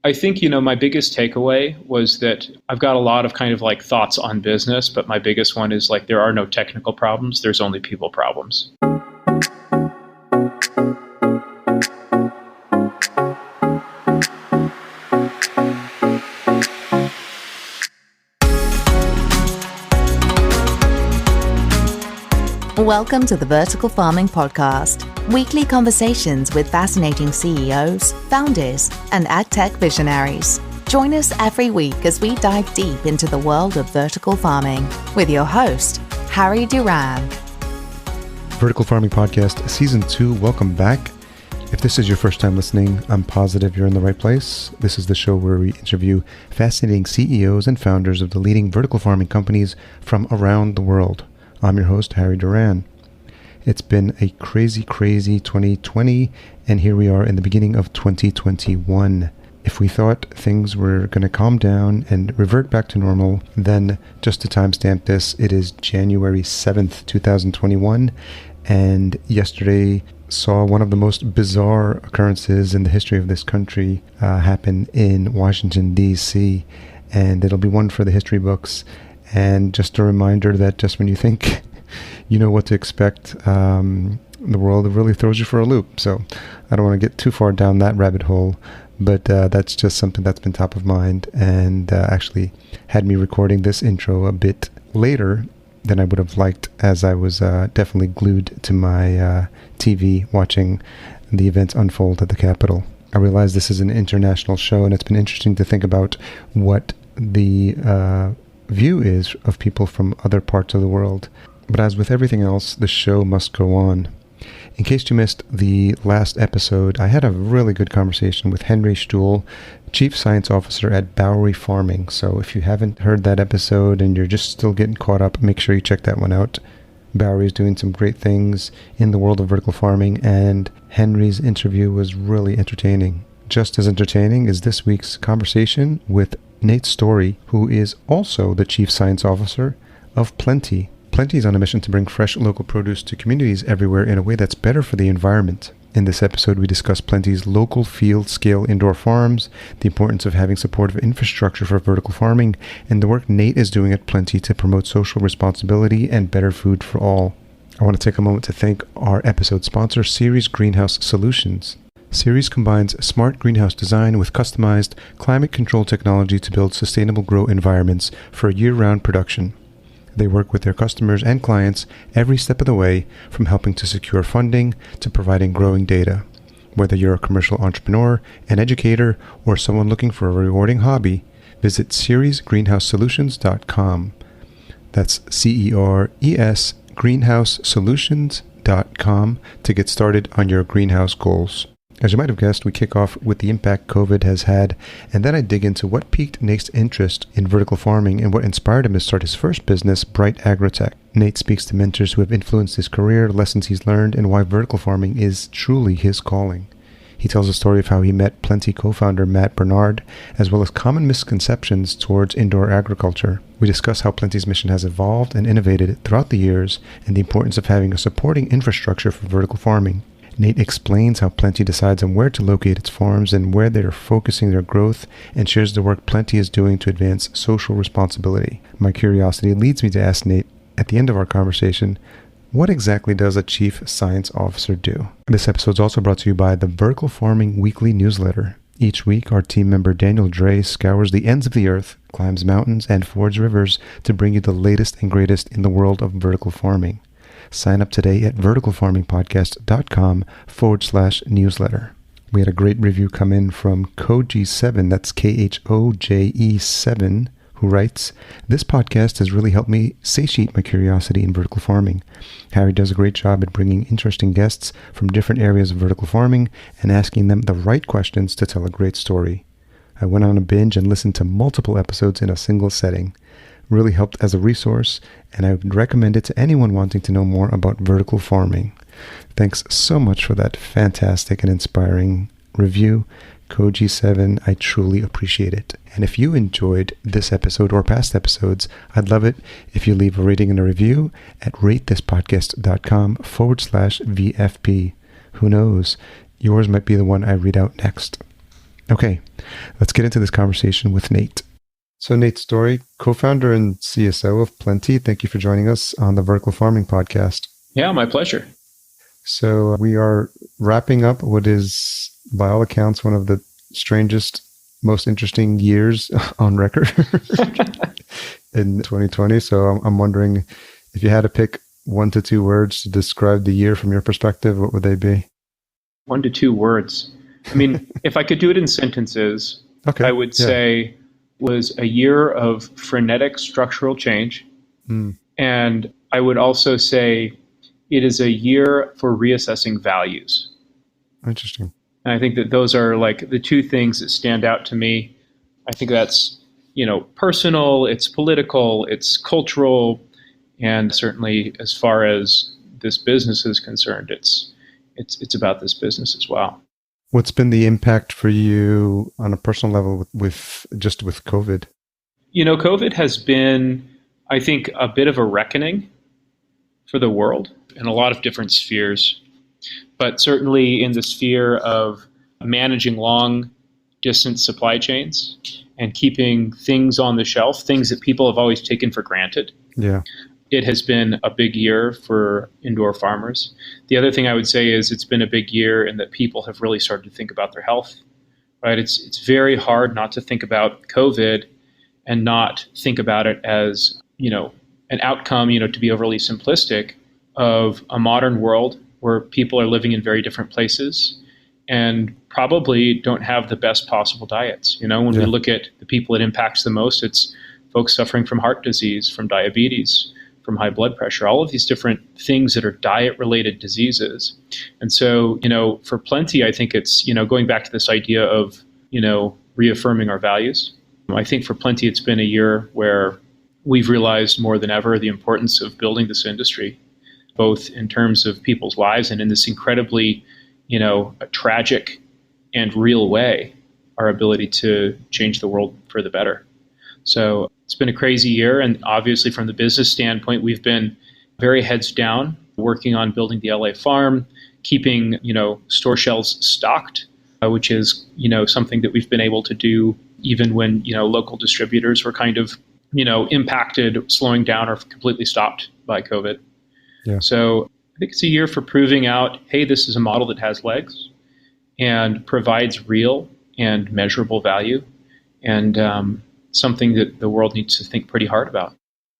I think, my biggest takeaway was that I've got a lot of kind of like thoughts on business, but my biggest one is like there are no technical problems, there's only people problems. Welcome to the Vertical Farming Podcast, weekly conversations with fascinating CEOs, founders, and agtech visionaries. Join us every week as we dive deep into the world of vertical farming with your host, Harry Duran. Vertical Farming Podcast, Season 2, welcome back. If this is your first time listening, I'm positive you're in the right place. This is the show where we interview fascinating CEOs and founders of the leading vertical farming companies from around the world. I'm your host, Harry Duran. It's been a crazy 2020, and here we are in the beginning of 2021. If we thought things were going to calm down and revert back to normal, then just to timestamp this, it is January 7th, 2021, and yesterday saw one of the most bizarre occurrences in the history of this country happen in Washington, D.C., and it'll be one for the history books. And just a reminder that just when you think you know what to expect, the world really throws you for a loop. So I don't want to get too far down that rabbit hole, but that's just something that's been top of mind and actually had me recording this intro a bit later than I would have liked, as I was definitely glued to my TV watching the events unfold at the Capitol. I realize this is an international show, and it's been interesting to think about what the view is of people from other parts of the world. But as with everything else, the show must go on. In case you missed the last episode, I had a really good conversation with Henry Stuhl, Chief Science Officer at Bowery Farming. So if you haven't heard that episode and you're just still getting caught up, make sure you check that one out. Bowery is doing some great things in the world of vertical farming, and Henry's interview was really entertaining. Just as entertaining is this week's conversation with Nate Storey, who is also the Chief Science Officer of Plenty. Plenty is on a mission to bring fresh local produce to communities everywhere in a way that's better for the environment. In this episode, we discuss Plenty's local field-scale indoor farms, the importance of having supportive infrastructure for vertical farming, and the work Nate is doing at Plenty to promote social responsibility and better food for all. I want to take a moment to thank our episode sponsor, Ceres Greenhouse Solutions. Ceres combines smart greenhouse design with customized climate control technology to build sustainable grow environments for year-round production. They work with their customers and clients every step of the way, from helping to secure funding to providing growing data. Whether you're a commercial entrepreneur, an educator, or someone looking for a rewarding hobby, visit ceresgreenhousesolutions.com. That's CERES greenhousesolutions.com to get started on your greenhouse goals. As you might have guessed, we kick off with the impact COVID has had, and then I dig into what piqued Nate's interest in vertical farming and what inspired him to start his first business, Bright Agrotech. Nate speaks to mentors who have influenced his career, lessons he's learned, and why vertical farming is truly his calling. He tells a story of how he met Plenty co-founder Matt Barnard, as well as common misconceptions towards indoor agriculture. We discuss how Plenty's mission has evolved and innovated throughout the years, and the importance of having a supporting infrastructure for vertical farming. Nate explains how Plenty decides on where to locate its farms and where they are focusing their growth, and shares the work Plenty is doing to advance social responsibility. My curiosity leads me to ask Nate, at the end of our conversation, what exactly does a Chief Science Officer do? This episode is also brought to you by the Vertical Farming Weekly Newsletter. Each week, our team member Daniel Dre scours the ends of the earth, climbs mountains, and fords rivers to bring you the latest and greatest in the world of vertical farming. Sign up today at verticalfarmingpodcast.com/newsletter. We had a great review come in from Koji7, that's KHOJE7, who writes, "This podcast has really helped me satiate my curiosity in vertical farming. Harry does a great job at bringing interesting guests from different areas of vertical farming and asking them the right questions to tell a great story. I went on a binge and listened to multiple episodes in a single setting. Really helped as a resource, and I would recommend it to anyone wanting to know more about vertical farming." Thanks so much for that fantastic and inspiring review, Koji7. I truly appreciate it. And if you enjoyed this episode or past episodes, I'd love it if you leave a rating and a review at ratethispodcast.com/VFP. Who knows? Yours might be the one I read out next. Okay, let's get into this conversation with Nate. So Nate Storey, co-founder and CSO of Plenty, thank you for joining us on the Vertical Farming Podcast. Yeah, my pleasure. So we are wrapping up what is, by all accounts, one of the strangest, most interesting years on record in 2020. So I'm wondering if you had to pick 1 to 2 words to describe the year from your perspective, what would they be? 1 to 2 words. I mean, if I could do it in sentences, Okay. I would say was a year of frenetic structural change. And I would also say it is a year for reassessing values. Interesting. And I think that those are like the 2 things that stand out to me. I think that's, personal, it's political, it's cultural, and certainly as far as this business is concerned, it's about this business as well. What's been the impact for you on a personal level with COVID? COVID has been, I think, a bit of a reckoning for the world in a lot of different spheres, but certainly in the sphere of managing long distance supply chains and keeping things on the shelf, things that people have always taken for granted. Yeah. It has been a big year for indoor farmers. The other thing I would say is it's been a big year in that people have really started to think about their health, right? It's very hard not to think about COVID and not think about it as, an outcome, to be overly simplistic, of a modern world where people are living in very different places and probably don't have the best possible diets. When we look at the people it impacts the most, it's folks suffering from heart disease, from diabetes, from high blood pressure, all of these different things that are diet-related diseases. And so, for Plenty, I think it's, going back to this idea of, reaffirming our values. I think for Plenty, it's been a year where we've realized more than ever the importance of building this industry, both in terms of people's lives and in this incredibly, a tragic and real way, our ability to change the world for the better. So it's been a crazy year. And obviously from the business standpoint, we've been very heads down, working on building the LA farm, keeping, store shelves stocked, which is, something that we've been able to do even when, local distributors were kind of, impacted, slowing down or completely stopped by COVID. Yeah. So I think it's a year for proving out, hey, this is a model that has legs and provides real and measurable value, and something that the world needs to think pretty hard about.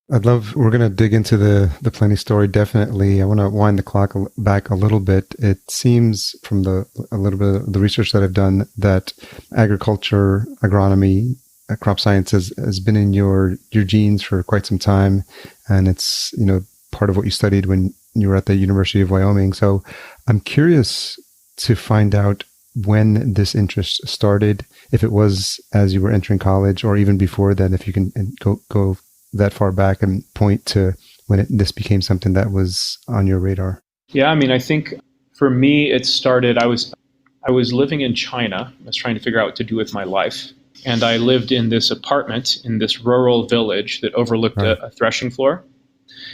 We're going to dig into the Plenty story, definitely. I want to wind the clock back a little bit. It seems from a little bit of the research that I've done that agriculture, agronomy, crop science has been in your genes for quite some time. And it's, part of what you studied when you were at the University of Wyoming. So I'm curious to find out when this interest started, if it was as you were entering college or even before then, if you can go that far back and point to when this became something that was on your radar. Yeah, I think for me, it started, I was living in China. I was trying to figure out what to do with my life. And I lived in this apartment in this rural village that overlooked a threshing floor.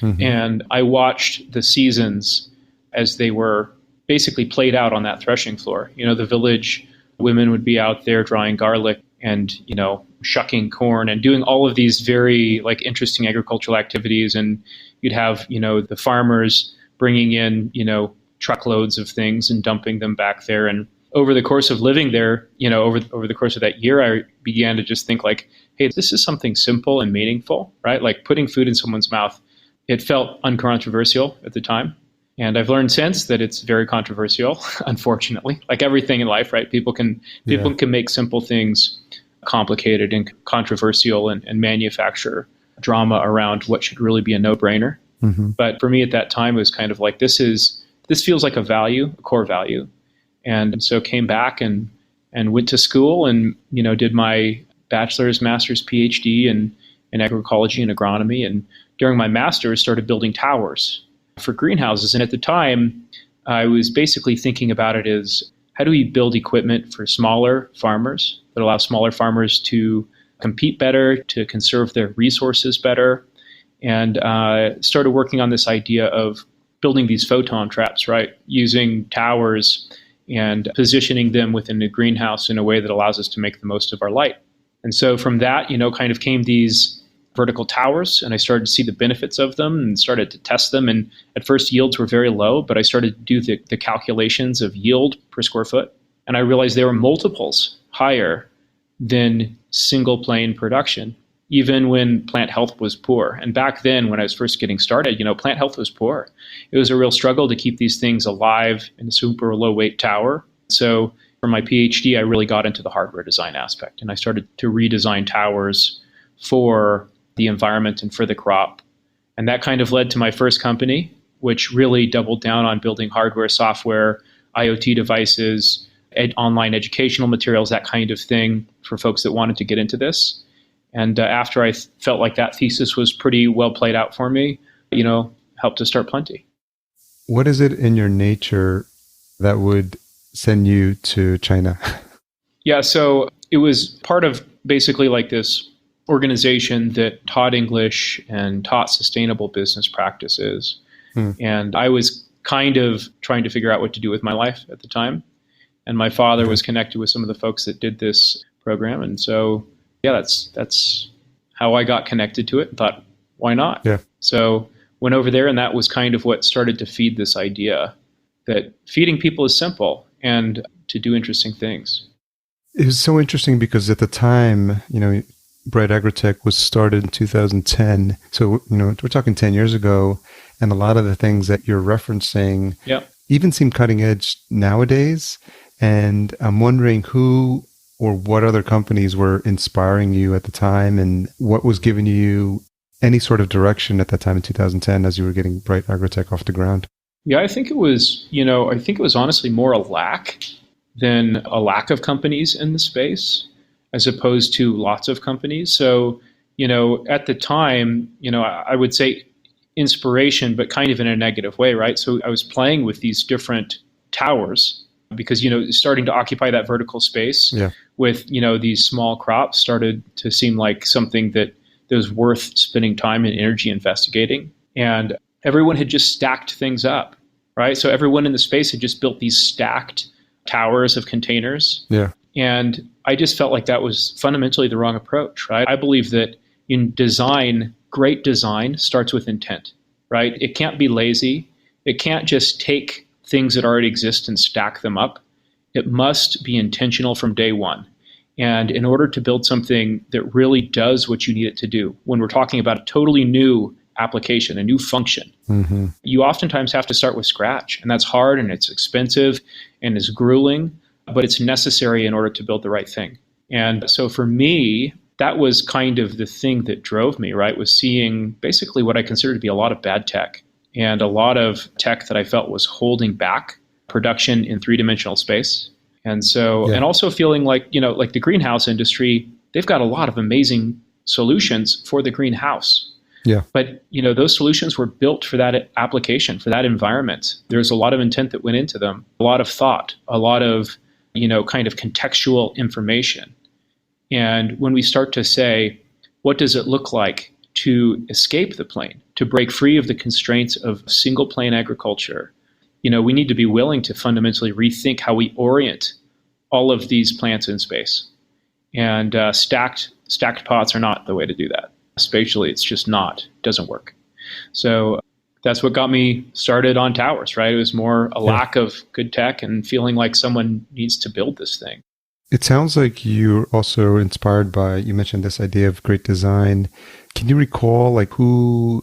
Mm-hmm. And I watched the seasons as they were basically played out on that threshing floor. The village women would be out there drying garlic and, shucking corn and doing all of these very interesting agricultural activities. And you'd have, the farmers bringing in, truckloads of things and dumping them back there. And over the course of living there, over the course of that year, I began to just think hey, this is something simple and meaningful, right? Like putting food in someone's mouth. It felt uncontroversial at the time. And I've learned since that it's very controversial, unfortunately. Like everything in life, right? People can make simple things complicated and controversial and manufacture drama around what should really be a no-brainer. Mm-hmm. But for me at that time, it was kind of like, this feels like a value, a core value. And so came back and went to school and, did my bachelor's, master's, PhD in agroecology and agronomy. And during my master's, started building towers for greenhouses. And at the time, I was basically thinking about it as, how do we build equipment for smaller farmers that allow smaller farmers to compete better, to conserve their resources better? And started working on this idea of building these photon traps, right? Using towers and positioning them within the greenhouse in a way that allows us to make the most of our light. And so from that, kind of came these vertical towers, and I started to see the benefits of them and started to test them. And at first yields were very low, but I started to do the calculations of yield per square foot. And I realized they were multiples higher than single plane production, even when plant health was poor. And back then, when I was first getting started, plant health was poor. It was a real struggle to keep these things alive in a super low weight tower. So for my PhD, I really got into the hardware design aspect, and I started to redesign towers for the environment and for the crop. And that kind of led to my first company, which really doubled down on building hardware, software, IoT devices, online educational materials, that kind of thing for folks that wanted to get into this. And after I felt like that thesis was pretty well played out for me, helped to start Plenty. What is it in your nature that would send you to China? Yeah, so it was part of basically like this organization that taught English and taught sustainable business practices. And I was kind of trying to figure out what to do with my life at the time. And my father was connected with some of the folks that did this program. And so, yeah, that's how I got connected to it and thought, why not? Yeah. So went over there, and that was kind of what started to feed this idea that feeding people is simple and to do interesting things. It was so interesting because at the time, Bright Agrotech was started in 2010. So, we're talking 10 years ago, and a lot of the things that you're referencing even seem cutting edge nowadays. And I'm wondering who or what other companies were inspiring you at the time, and what was giving you any sort of direction at that time in 2010 as you were getting Bright Agrotech off the ground? Yeah, I think it was honestly more a lack than a lack of companies in the space, as opposed to lots of companies. So, at the time, I would say inspiration, but kind of in a negative way, right? So I was playing with these different towers because, starting to occupy that vertical space with, these small crops started to seem like something that was worth spending time and energy investigating. And everyone had just stacked things up, right? So everyone in the space had just built these stacked towers of containers. Yeah. And I just felt like that was fundamentally the wrong approach, right? I believe that in design, great design starts with intent, right? It can't be lazy. It can't just take things that already exist and stack them up. It must be intentional from day one. And in order to build something that really does what you need it to do, when we're talking about a totally new application, a new function, you oftentimes have to start with scratch. And that's hard, and it's expensive, and it's grueling, but it's necessary in order to build the right thing. And so for me, that was kind of the thing that drove me, right? Was seeing basically what I considered to be a lot of bad tech, and a lot of tech that I felt was holding back production in three-dimensional space. And so, and also feeling like, like the greenhouse industry, they've got a lot of amazing solutions for the greenhouse. Yeah. But, those solutions were built for that application, for that environment. There's a lot of intent that went into them, a lot of thought, a lot of, kind of contextual information. And when we start to say, what does it look like to escape the plane, to break free of the constraints of single plane agriculture? We need to be willing to fundamentally rethink how we orient all of these plants in space. And stacked pots are not the way to do that. Spatially, it's just not. It doesn't work. So that's what got me started on towers, right? It was more a lack of good tech and feeling like someone needs to build this thing. It sounds like you're also inspired by, you mentioned this idea of great design. Can you recall like who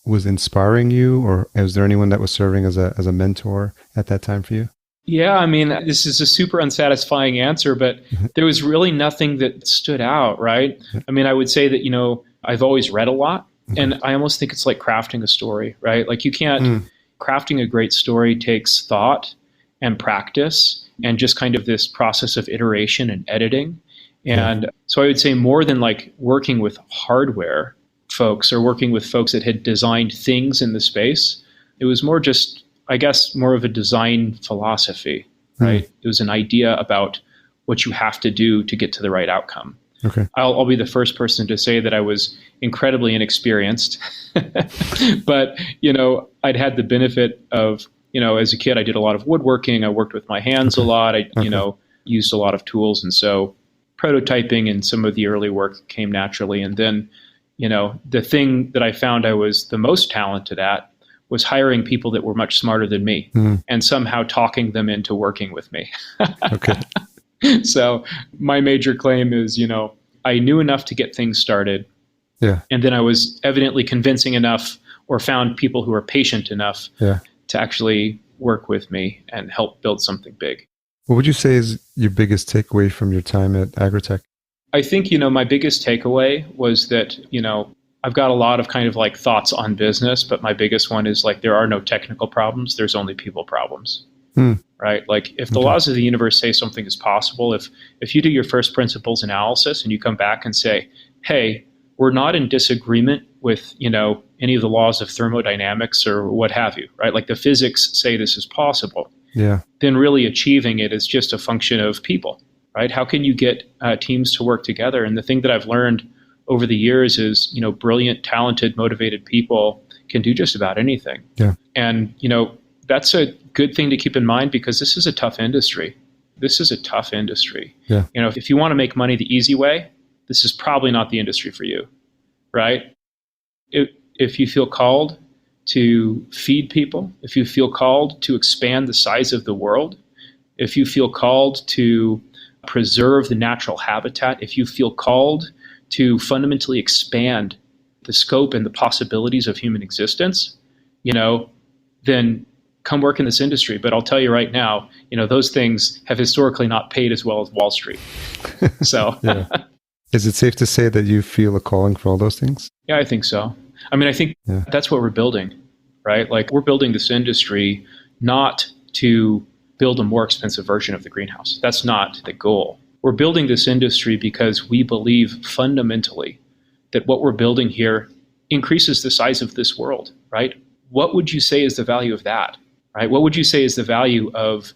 was inspiring you, or was there anyone that was serving as a mentor at that time for you? Yeah, I mean, this is a super unsatisfying answer, but there was really nothing that stood out, right? I mean, I would say that, I've always read a lot, and I almost think it's like crafting a story, right? Like crafting a great story takes thought and practice and just kind of this process of iteration and editing. And so I would say more than like working with hardware folks or working with folks that had designed things in the space, it was more just, I guess, more of a design philosophy, right? It was an idea about what you have to do to get to the right outcome. Okay. I'll be the first person to say that I was incredibly inexperienced, but, I'd had the benefit of, as a kid, I did a lot of woodworking. I worked with my hands a lot. I, used a lot of tools. And so prototyping and some of the early work came naturally. And then, the thing that I found I was the most talented at was hiring people that were much smarter than me and somehow talking them into working with me. Okay. So my major claim is, I knew enough to get things started. Yeah. And then I was evidently convincing enough or found people who were patient enough to actually work with me and help build something big. What would you say is your biggest takeaway from your time at Agrotech? I think, my biggest takeaway was that, I've got a lot of kind of like thoughts on business, but my biggest one is like, there are no technical problems. There's only people problems, right? Like if the laws of the universe say something is possible, if you do your first principles analysis and you come back and say, hey, we're not in disagreement with, any of the laws of thermodynamics or what have you, right? Like the physics say this is possible. Yeah. Then really achieving it is just a function of people, right? How can you get teams to work together? And the thing that I've learned over the years is, brilliant, talented, motivated people can do just about anything. Yeah. And, that's a good thing to keep in mind because this is a tough industry. This is a tough industry. Yeah. If you want to make money the easy way, this is probably not the industry for you, right? If you feel called to feed people, if you feel called to expand the size of the world, if you feel called to preserve the natural habitat, if you feel called to fundamentally expand the scope and the possibilities of human existence, then come work in this industry. But I'll tell you right now, those things have historically not paid as well as Wall Street. So yeah. Is it safe to say that you feel a calling for all those things? Yeah, I think so. I think that's what we're building, right? Like we're building this industry not to build a more expensive version of the greenhouse. That's not the goal. We're building this industry because we believe fundamentally that what we're building here increases the size of this world, right? What would you say is the value of that, right? What would you say is the value of,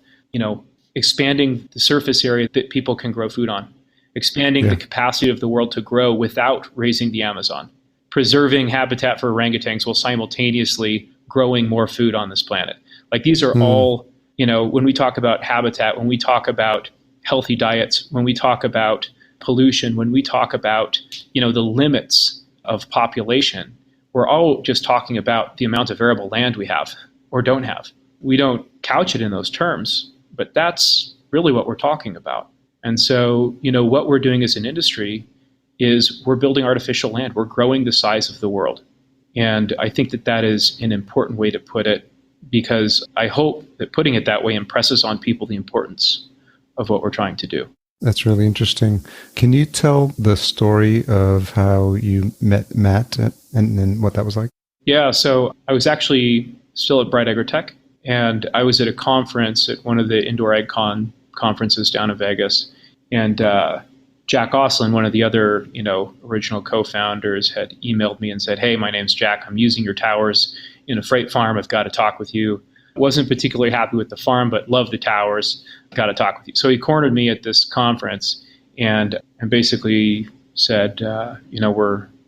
expanding the surface area that people can grow food on, expanding the capacity of the world to grow without raising the Amazon, preserving habitat for orangutans while simultaneously growing more food on this planet. Like these are all, when we talk about habitat, when we talk about healthy diets, when we talk about pollution, when we talk about, the limits of population, we're all just talking about the amount of arable land we have or don't have. We don't couch it in those terms, but that's really what we're talking about. And so, what we're doing as an industry is we're building artificial land. We're growing the size of the world. And I think that that is an important way to put it because I hope that putting it that way impresses on people the importance of what we're trying to do. That's really interesting. Can you tell the story of how you met Matt and what that was like? Yeah, so I was actually still at Bright Agrotech, and I was at a conference at one of the Indoor AgCon conferences down in Vegas. And Jack Oslin, one of the other, original co-founders, had emailed me and said, "Hey, my name's Jack. I'm using your towers in a freight farm. I've got to talk with you." Wasn't particularly happy with the farm, but loved the towers. Got to talk with you. So he cornered me at this conference and basically said,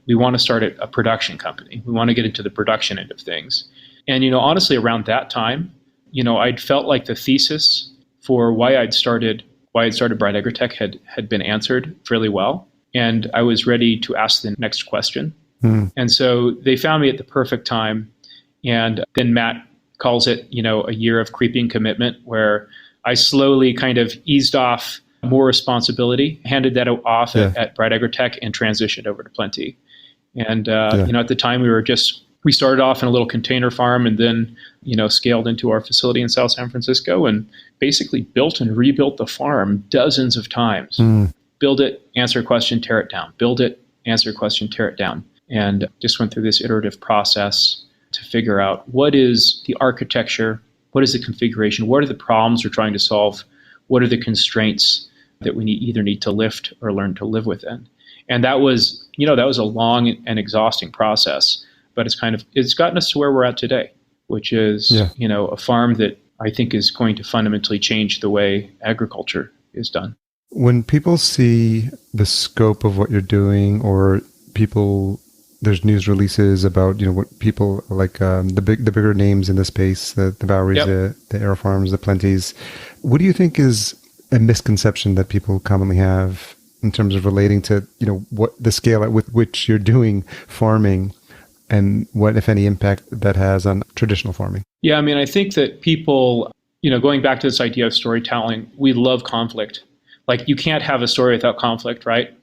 we want to start a production company. We want to get into the production end of things. And, honestly, around that time, I'd felt like the thesis for why I'd started Bright Agrotech had been answered fairly well. And I was ready to ask the next question. And so they found me at the perfect time. And then Matt calls it, a year of creeping commitment where I slowly kind of eased off more responsibility, handed that off at Bright Agrotech and transitioned over to Plenty. And, at the time we started off in a little container farm and then, scaled into our facility in South San Francisco and basically built and rebuilt the farm dozens of times. Build it, answer a question, tear it down. Build it, answer a question, tear it down. And just went through this iterative process to figure out what is the architecture, what is the configuration, what are the problems we're trying to solve, what are the constraints that we either need to lift or learn to live within. And that was, a long and exhausting process, but it's gotten us to where we're at today, which is, a farm that I think is going to fundamentally change the way agriculture is done. When people see the scope of what you're doing or people there's news releases about, what people like, the bigger names in the space, the Boweries, Yep. the AeroFarms, the Plenties. What do you think is a misconception that people commonly have in terms of relating to, what the scale at which you're doing farming, and what, if any, impact that has on traditional farming? Yeah, I mean, I think that people, going back to this idea of storytelling, we love conflict. Like, you can't have a story without conflict, right?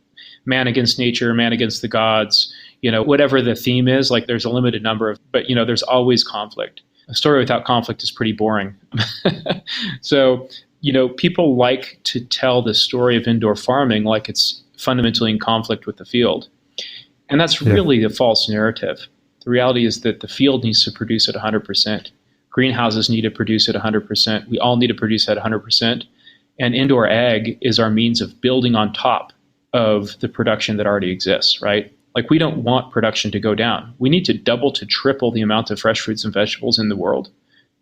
Man against nature, man against the gods, whatever the theme is, like there's a limited number but there's always conflict. A story without conflict is pretty boring. So, people like to tell the story of indoor farming like it's fundamentally in conflict with the field. And that's really a false narrative. The reality is that the field needs to produce at 100%. Greenhouses need to produce at 100%. We all need to produce at 100%. And indoor ag is our means of building on top of the production that already exists, right? Like, we don't want production to go down. We need to double to triple the amount of fresh fruits and vegetables in the world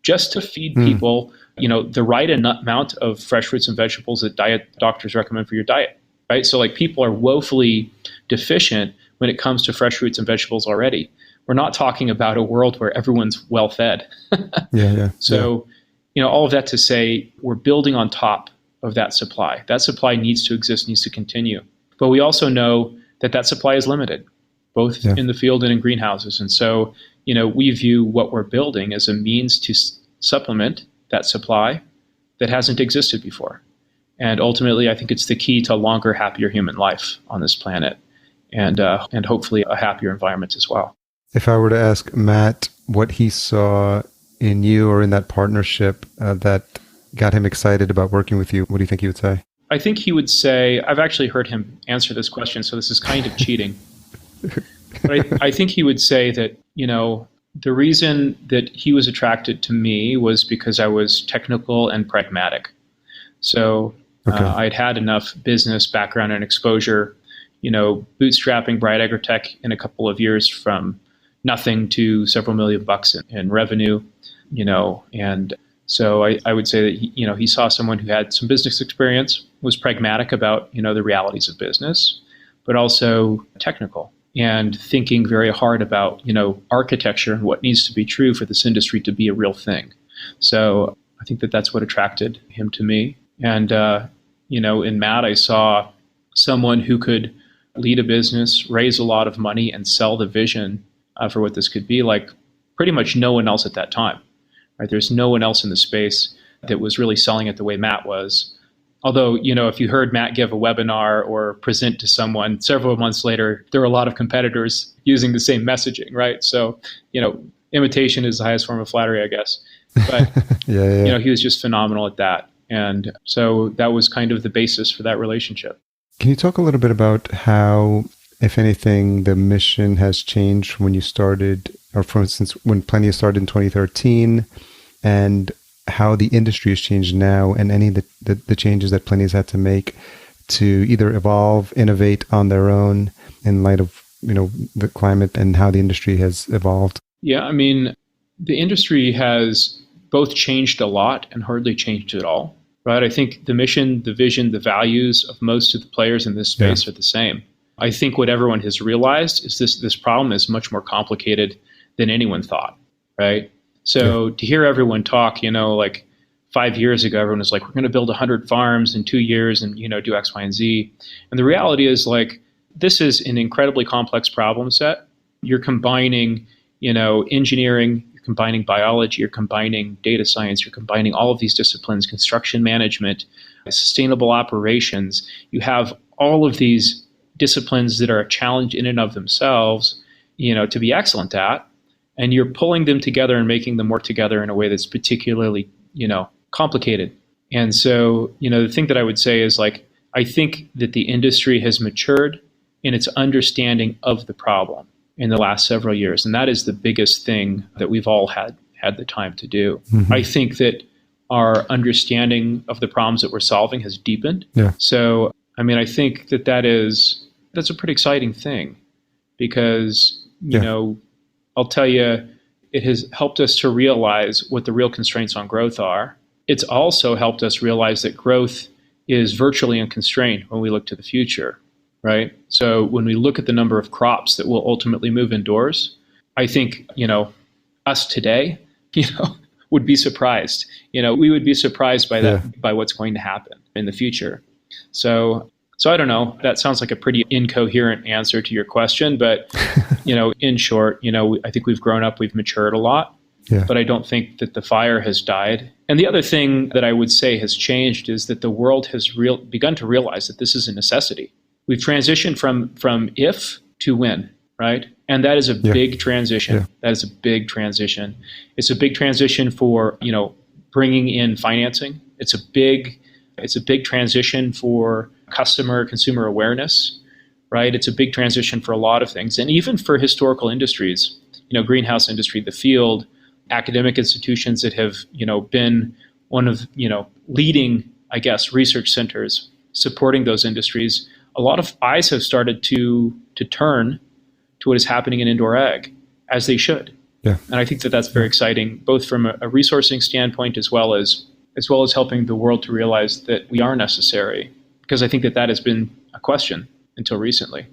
just to feed people, the right amount of fresh fruits and vegetables that diet doctors recommend for your diet, right? So, like, people are woefully deficient when it comes to fresh fruits and vegetables already. We're not talking about a world where everyone's well fed. So, all of that to say, we're building on top of that supply. That supply needs to exist, needs to continue. But we also know that supply is limited, both in the field and in greenhouses. And so, we view what we're building as a means to supplement that supply that hasn't existed before. And ultimately, I think it's the key to a longer, happier human life on this planet, and hopefully a happier environment as well. If I were to ask Matt what he saw in you or in that partnership that got him excited about working with you, what do you think he would say? I think he would say, I've actually heard him answer this question, so this is kind of cheating. But I think he would say that, the reason that he was attracted to me was because I was technical and pragmatic. So I'd had enough business background and exposure, bootstrapping Bright Agrotech in a couple of years from nothing to several $million in revenue, and so I would say that, he saw someone who had some business experience, was pragmatic about, the realities of business, but also technical and thinking very hard about, architecture and what needs to be true for this industry to be a real thing. So I think that that's what attracted him to me. And, in Matt, I saw someone who could lead a business, raise a lot of money, and sell the vision for what this could be like pretty much no one else at that time. Right? There's no one else in the space that was really selling it the way Matt was. Although, if you heard Matt give a webinar or present to someone several months later, there were a lot of competitors using the same messaging, right? So, imitation is the highest form of flattery, I guess. But, he was just phenomenal at that. And so that was kind of the basis for that relationship. Can you talk a little bit about how, if anything, the mission has changed when you started, or for instance, when Plenty started in 2013, and how the industry has changed now, and any of the changes that Plenty has had to make to either evolve, innovate on their own in light of, the climate and how the industry has evolved? Yeah, I mean, the industry has both changed a lot and hardly changed at all, right? I think the mission, the vision, the values of most of the players in this space are the same. I think what everyone has realized is this problem is much more complicated than anyone thought, right? So to hear everyone talk, like 5 years ago, everyone was like, we're going to build 100 farms in 2 years and, do X, Y, and Z. And the reality is, like, this is an incredibly complex problem set. You're combining, engineering, you're combining biology, you're combining data science, you're combining all of these disciplines, construction management, sustainable operations. You have all of these disciplines that are a challenge in and of themselves, to be excellent at. And you're pulling them together and making them work together in a way that's particularly, complicated. And so, the thing that I would say is, like, I think that the industry has matured in its understanding of the problem in the last several years. And that is the biggest thing that we've all had the time to do. Mm-hmm. I think that our understanding of the problems that we're solving has deepened. Yeah. So, I mean, I think that's a pretty exciting thing because, I'll tell you, it has helped us to realize what the real constraints on growth are. It's also helped us realize that growth is virtually unconstrained when we look to the future. right? So when we look at the number of crops that will ultimately move indoors, I think, us today, would be surprised. We would be surprised by that, by what's going to happen in the future. So I don't know. That sounds like a pretty incoherent answer to your question, but in short, I think we've grown up, we've matured a lot, but I don't think that the fire has died. And the other thing that I would say has changed is that the world has begun to realize that this is a necessity. We've transitioned from if to when, right? And that is a big transition. Yeah. That is a big transition. It's a big transition for, bringing in financing. It's a big transition for consumer awareness, right? It's a big transition for a lot of things. And even for historical industries, greenhouse industry, the field, academic institutions that have, been one of, leading, I guess, research centers supporting those industries. A lot of eyes have started to turn to what is happening in indoor ag, as they should. Yeah. And I think that that's very exciting, both from a resourcing standpoint as well as helping the world to realize that we are necessary, because I think that has been a question until recently.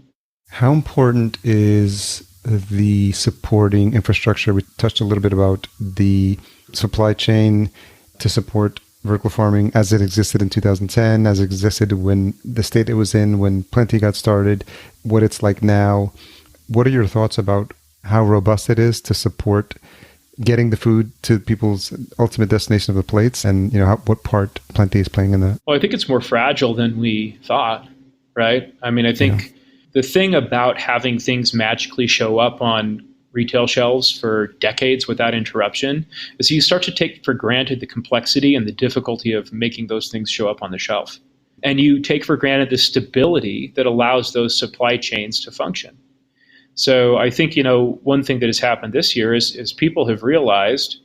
How important is the supporting infrastructure? We touched a little bit about the supply chain to support vertical farming as it existed in 2010, as it existed when the state it was in, when Plenty got started, what it's like now. What are your thoughts about how robust it is to support getting the food to people's ultimate destination of the plates, and what part Plenty is playing in that? Well, I think it's more fragile than we thought, right? I mean, I think the thing about having things magically show up on retail shelves for decades without interruption is you start to take for granted the complexity and the difficulty of making those things show up on the shelf. And you take for granted the stability that allows those supply chains to function. So I think, one thing that has happened this year is people have realized,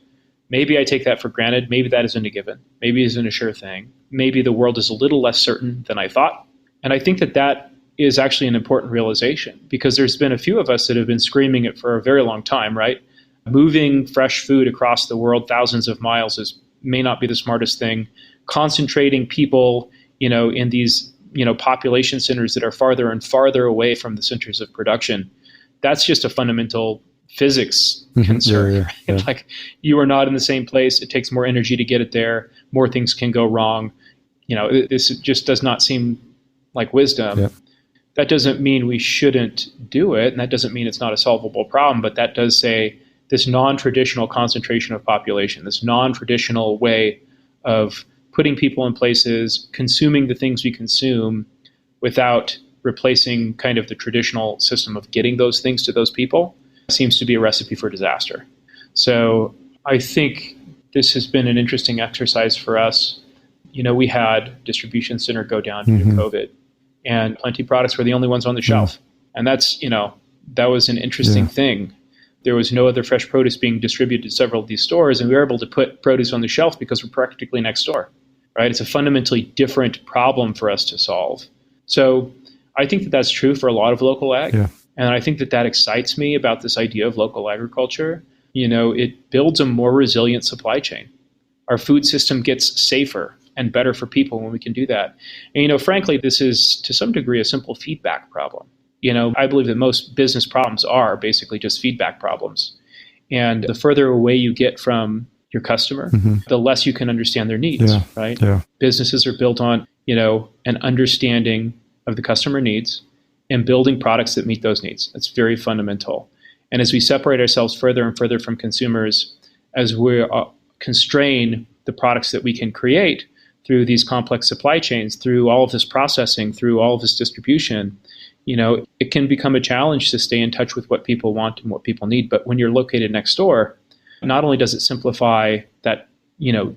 maybe I take that for granted, maybe that isn't a given, maybe it isn't a sure thing, maybe the world is a little less certain than I thought. And I think that is actually an important realization, because there's been a few of us that have been screaming it for a very long time, right? Moving fresh food across the world thousands of miles may not be the smartest thing. Concentrating people, in these, population centers that are farther and farther away from the centers of production, that's just a fundamental physics concern. Yeah. Like, you are not in the same place. It takes more energy to get it there. More things can go wrong. This just does not seem like wisdom. Yeah. That doesn't mean we shouldn't do it, and that doesn't mean it's not a solvable problem, but that does say this non-traditional concentration of population, this non-traditional way of putting people in places, consuming the things we consume without replacing kind of the traditional system of getting those things to those people, seems to be a recipe for disaster. So I think this has been an interesting exercise for us. We had distribution center go down due to COVID, and Plenty products were the only ones on the shelf. And that's, that was an interesting thing. There was no other fresh produce being distributed to several of these stores, and we were able to put produce on the shelf because we're practically next door, right? It's a fundamentally different problem for us to solve. So I think that that's true for a lot of local ag. Yeah. And I think that excites me about this idea of local agriculture. It builds a more resilient supply chain. Our food system gets safer and better for people when we can do that. And, frankly, this is to some degree a simple feedback problem. I believe that most business problems are basically just feedback problems. And the further away you get from your customer, the less you can understand their needs, right? Yeah. Businesses are built on, an understanding of the customer needs and building products that meet those needs. That's very fundamental. And as we separate ourselves further and further from consumers, as we constrain the products that we can create through these complex supply chains, through all of this processing, through all of this distribution, it can become a challenge to stay in touch with what people want and what people need. But when you're located next door, not only does it simplify that,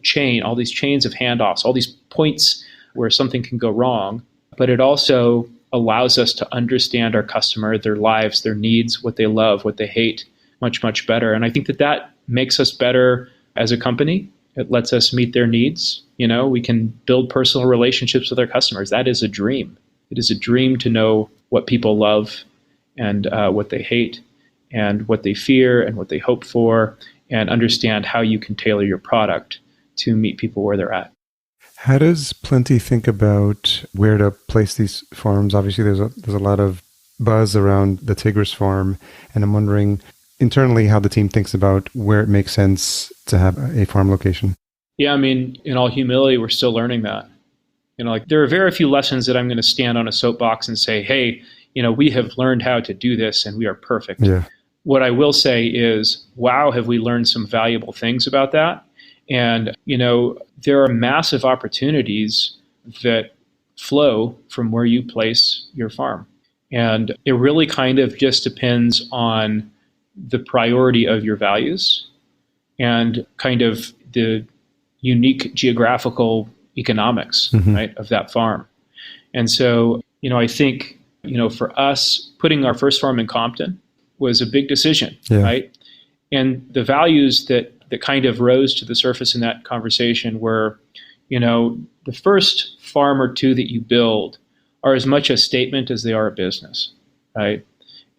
chain, all these chains of handoffs, all these points where something can go wrong, but it also allows us to understand our customer, their lives, their needs, what they love, what they hate, much, much better. And I think that makes us better as a company. It lets us meet their needs. We can build personal relationships with our customers. That is a dream. It is a dream to know what people love and what they hate and what they fear and what they hope for, and understand how you can tailor your product to meet people where they're at. How does Plenty think about where to place these farms? Obviously, there's a lot of buzz around the Tigris farm, and I'm wondering internally how the team thinks about where it makes sense to have a farm location. Yeah, I mean, in all humility, we're still learning that. Like there are very few lessons that I'm going to stand on a soapbox and say, hey, we have learned how to do this and we are perfect. Yeah. What I will say is, wow, have we learned some valuable things about that? And, there are massive opportunities that flow from where you place your farm. And it really kind of just depends on the priority of your values and kind of the unique geographical economics, right, of that farm. And so, I think, for us, putting our first farm in Compton was a big decision, right? And the values that kind of rose to the surface in that conversation were, the first farm or two that you build are as much a statement as they are a business, right?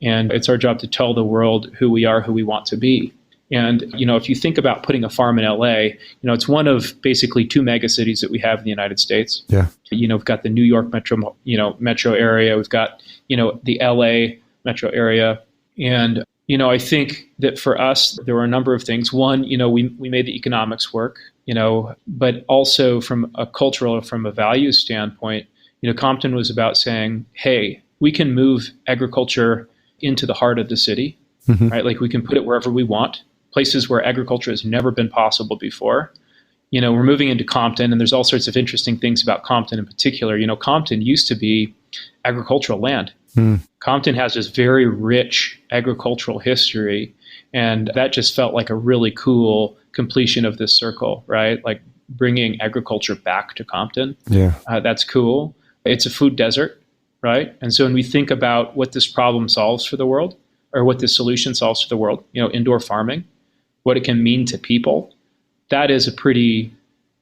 And it's our job to tell the world who we are, who we want to be. And, if you think about putting a farm in LA, it's one of basically two mega cities that we have in the United States. Yeah. We've got the New York metro area. We've got, the LA metro area. And, I think that for us, there were a number of things. One, we made the economics work, but also from a cultural, from a values standpoint, Compton was about saying, hey, we can move agriculture into the heart of the city, right? Like we can put it wherever we want, places where agriculture has never been possible before. We're moving into Compton, and there's all sorts of interesting things about Compton in particular. Compton used to be agricultural land. Compton has this very rich agricultural history, and that just felt like a really cool completion of this circle, right? Like bringing agriculture back to Compton. Yeah, that's cool. It's a food desert, right? And so when we think about what this problem solves for the world, or what this solution solves for the world, indoor farming, what it can mean to people, that is a pretty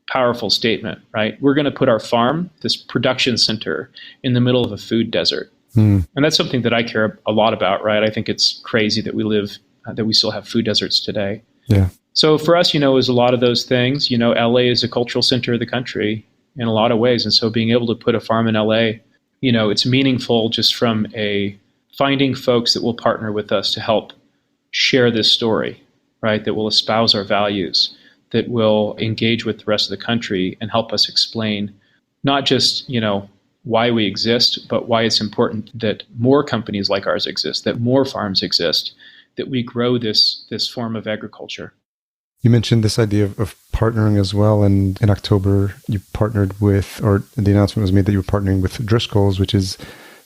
powerful statement, right? We're going to put our farm, this production center, in the middle of a food desert. And that's something that I care a lot about, right? I think it's crazy that we still have food deserts today. Yeah. So for us, it was a lot of those things. LA is a cultural center of the country in a lot of ways. And so being able to put a farm in LA, it's meaningful just from finding folks that will partner with us to help share this story, right? That will espouse our values, that will engage with the rest of the country and help us explain not just, why we exist, but why it's important that more companies like ours exist, that more farms exist, that we grow this form of agriculture. You mentioned this idea of partnering as well, and in October you partnered with, or the announcement was made that you were partnering with Driscoll's, which is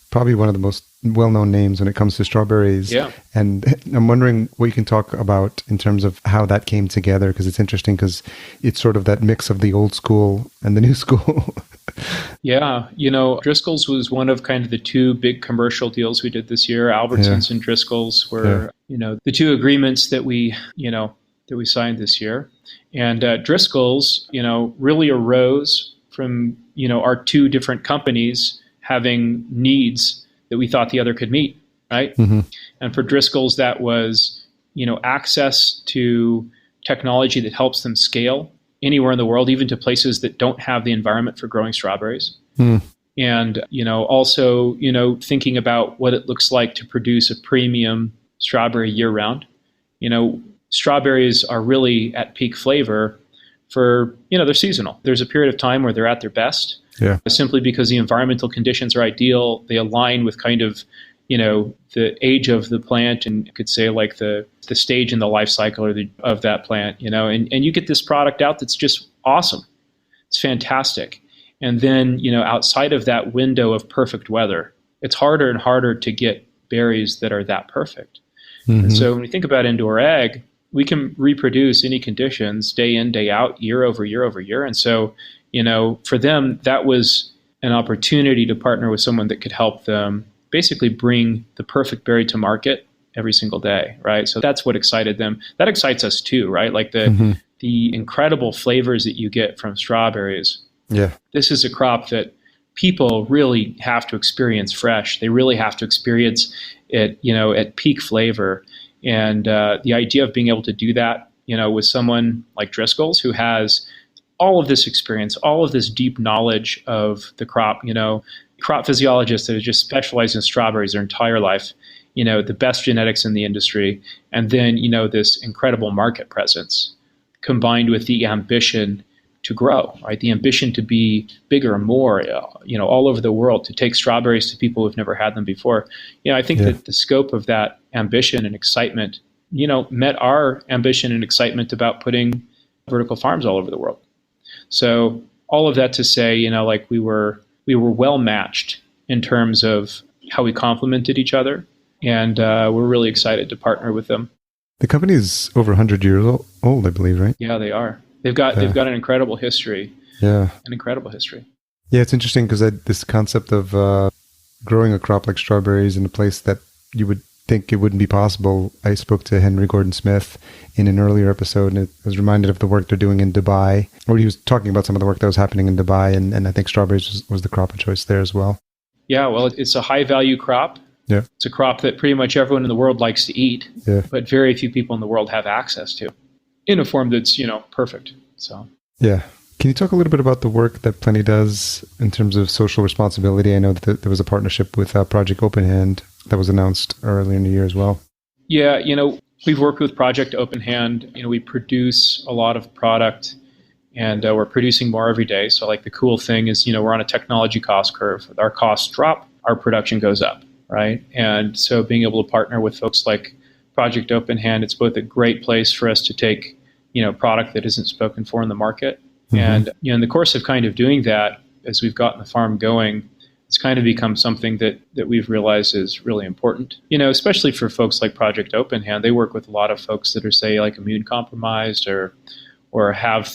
probably one of the most well-known names when it comes to strawberries. Yeah. And I'm wondering what you can talk about in terms of how that came together, because it's interesting because it's sort of that mix of the old school and the new school. Yeah. Driscoll's was one of kind of the two big commercial deals we did this year. Albertsons and Driscoll's were, the two agreements that we signed this year. And Driscoll's, really arose from, our two different companies having needs that we thought the other could meet, right? And for Driscoll's, that was, access to technology that helps them scale anywhere in the world, even to places that don't have the environment for growing strawberries. And, also, thinking about what it looks like to produce a premium strawberry year round. Strawberries are really at peak flavor for, they're seasonal. There's a period of time where they're at their best. Yeah. Simply because the environmental conditions are ideal. They align with kind of, the age of the plant, and you could say like the stage in the life cycle of that plant, and you get this product out that's just awesome. It's fantastic. And then, outside of that window of perfect weather, it's harder and harder to get berries that are that perfect. And so when we think about indoor ag, we can reproduce any conditions day in, day out, year over year over year. And so, for them, that was an opportunity to partner with someone that could help them basically bring the perfect berry to market every single day, right? So that's what excited them. That excites us too, right? Like the incredible flavors that you get from strawberries. Yeah. This is a crop that people really have to experience fresh. They really have to experience it, at peak flavor. And the idea of being able to do that, with someone like Driscoll's, who has all of this experience, all of this deep knowledge of the crop, crop physiologists that have just specialized in strawberries their entire life, the best genetics in the industry, and then, this incredible market presence combined with the ambition to grow, right? The ambition to be bigger and more, all over the world, to take strawberries to people who've never had them before. I think that the scope of that ambition and excitement, met our ambition and excitement about putting vertical farms all over the world. So all of that to say, we were well matched in terms of how we complemented each other, and we're really excited to partner with them. The company is over 100 years old, I believe, right? Yeah, they are. They've got an incredible history. Yeah, an incredible history. Yeah, it's interesting because this concept of growing a crop like strawberries in a place that you would think it wouldn't be possible. I spoke to Henry Gordon Smith in an earlier episode, and I was reminded of the work they're doing in Dubai, or he was talking about some of the work that was happening in Dubai, and I think strawberries was the crop of choice there as well. Yeah, well, it's a high-value crop. Yeah. It's a crop that pretty much everyone in the world likes to eat, but very few people in the world have access to in a form that's, perfect. So. Yeah. Can you talk a little bit about the work that Plenty does in terms of social responsibility? I know that there was a partnership with Project Open Hand that was announced earlier in the year as well. Yeah, we've worked with Project Open Hand. We produce a lot of product, and we're producing more every day. So the cool thing is, we're on a technology cost curve. Our costs drop, our production goes up, right? And so being able to partner with folks like Project Open Hand, it's both a great place for us to take, product that isn't spoken for in the market. Mm-hmm. And in the course of kind of doing that, as we've gotten the farm going, it's kind of become something that we've realized is really important, especially for folks like Project Open Hand. They work with a lot of folks that are, say, immune compromised or have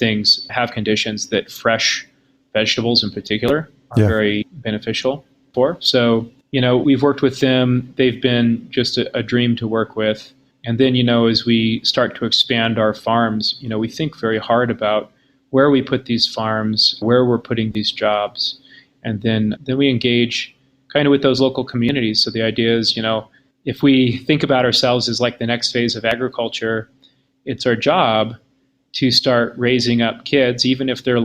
conditions that fresh vegetables in particular are very beneficial for. So, we've worked with them. They've been just a dream to work with. And then, as we start to expand our farms, we think very hard about where we put these farms, where we're putting these jobs. And then we engage kind of with those local communities. So the idea is, if we think about ourselves as the next phase of agriculture, it's our job to start raising up kids, even if they're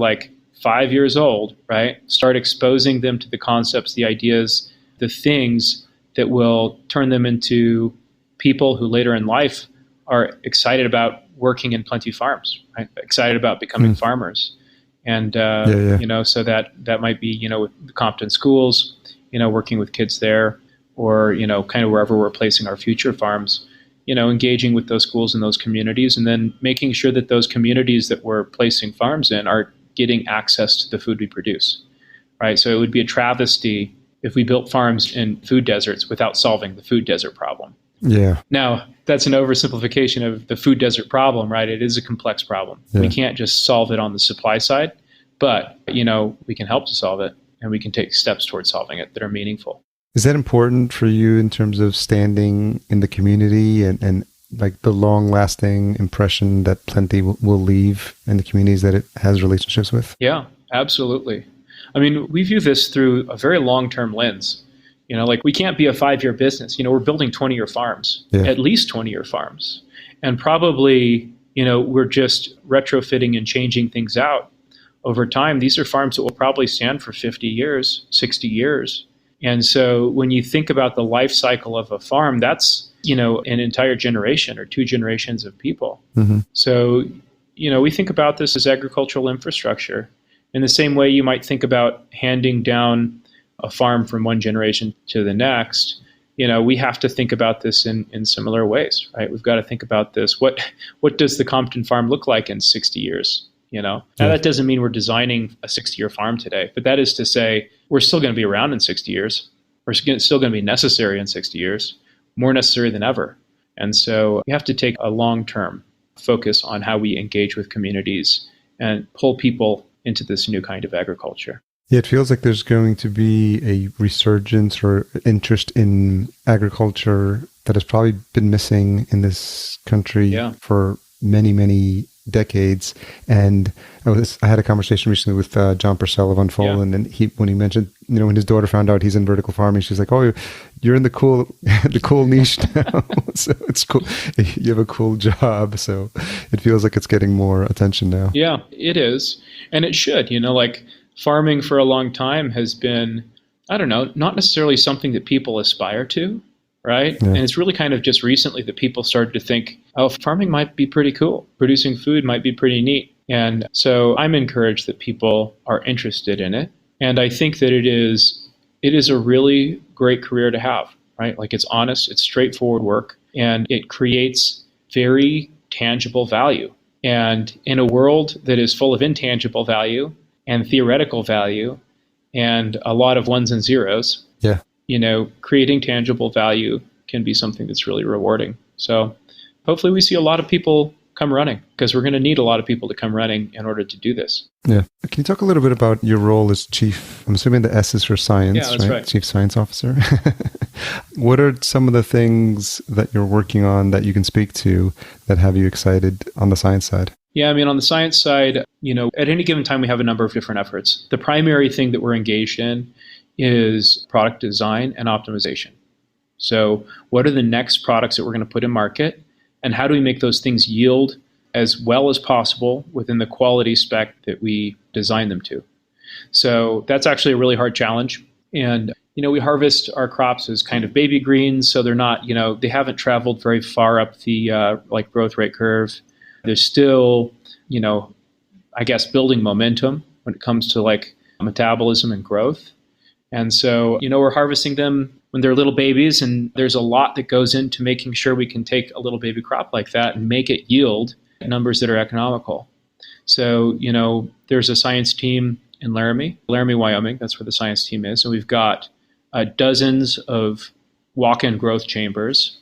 5 years old, right? Start exposing them to the concepts, the ideas, the things that will turn them into people who later in life are excited about working in Plenty farms, right? Excited about becoming farmers. And, so that might be, with the Compton schools, working with kids there, or, kind of wherever we're placing our future farms, engaging with those schools and those communities, and then making sure that those communities that we're placing farms in are getting access to the food we produce, right? So it would be a travesty if we built farms in food deserts without solving the food desert problem. Yeah. Now, that's an oversimplification of the food desert problem, right? It is a complex problem. Yeah. We can't just solve it on the supply side, but, we can help to solve it, and we can take steps towards solving it that are meaningful. Is that important for you in terms of standing in the community and the long-lasting impression that Plenty will leave in the communities that it has relationships with? Yeah, absolutely. I mean, we view this through a very long-term lens. We can't be a 5-year business. We're building 20-year farms, at least 20-year farms. And probably, we're just retrofitting and changing things out over time. These are farms that will probably stand for 50 years, 60 years. And so when you think about the life cycle of a farm, that's, an entire generation or 2 generations of people. Mm-hmm. So, we think about this as agricultural infrastructure. In the same way you might think about handing down a farm from one generation to the next, we have to think about this in similar ways, right? We've got to think about this. What does the Compton farm look like in 60 years? Now that doesn't mean we're designing a 60-year farm today, but that is to say we're still going to be around in 60 years. We're still going to be necessary in 60 years, more necessary than ever. And so we have to take a long-term focus on how we engage with communities and pull people into this new kind of agriculture. Yeah, it feels like there's going to be a resurgence or interest in agriculture that has probably been missing in this country for many, many decades. And I had a conversation recently with John Purcell of Unfold, and when he mentioned, when his daughter found out he's in vertical farming, she's like, "Oh, you're in the cool the cool niche now. So it's cool. You have a cool job, so it feels like it's getting more attention now. Yeah, it is. And it should, like farming for a long time has been, I don't know, not necessarily something that people aspire to, right? Yeah. And it's really kind of just recently that people started to think, oh, farming might be pretty cool. Producing food might be pretty neat. And so I'm encouraged that people are interested in it. And I think that it is a really great career to have, right? Like it's honest, it's straightforward work, and it creates very tangible value. And in a world that is full of intangible value and theoretical value and a lot of ones and zeros, yeah, creating tangible value can be something that's really rewarding. So hopefully we see a lot of people come running, because we're going to need a lot of people to come running in order to do this. Yeah. Can you talk a little bit about your role as chief? I'm assuming the S is for science, yeah, that's right? Chief Science Officer. What are some of the things that you're working on that you can speak to that have you excited on the science side? Yeah, on the science side, at any given time, we have a number of different efforts. The primary thing that we're engaged in is product design and optimization. So what are the next products that we're going to put in market? And how do we make those things yield as well as possible within the quality spec that we design them to? So that's actually a really hard challenge. And, we harvest our crops as kind of baby greens. So they're not, they haven't traveled very far up the growth rate curve. They're still, I guess, building momentum when it comes to metabolism and growth. And so, we're harvesting them when they're little babies, and there's a lot that goes into making sure we can take a little baby crop like that and make it yield numbers that are economical. So, there's a science team in Laramie, Wyoming. That's where the science team is. And we've got dozens of walk-in growth chambers.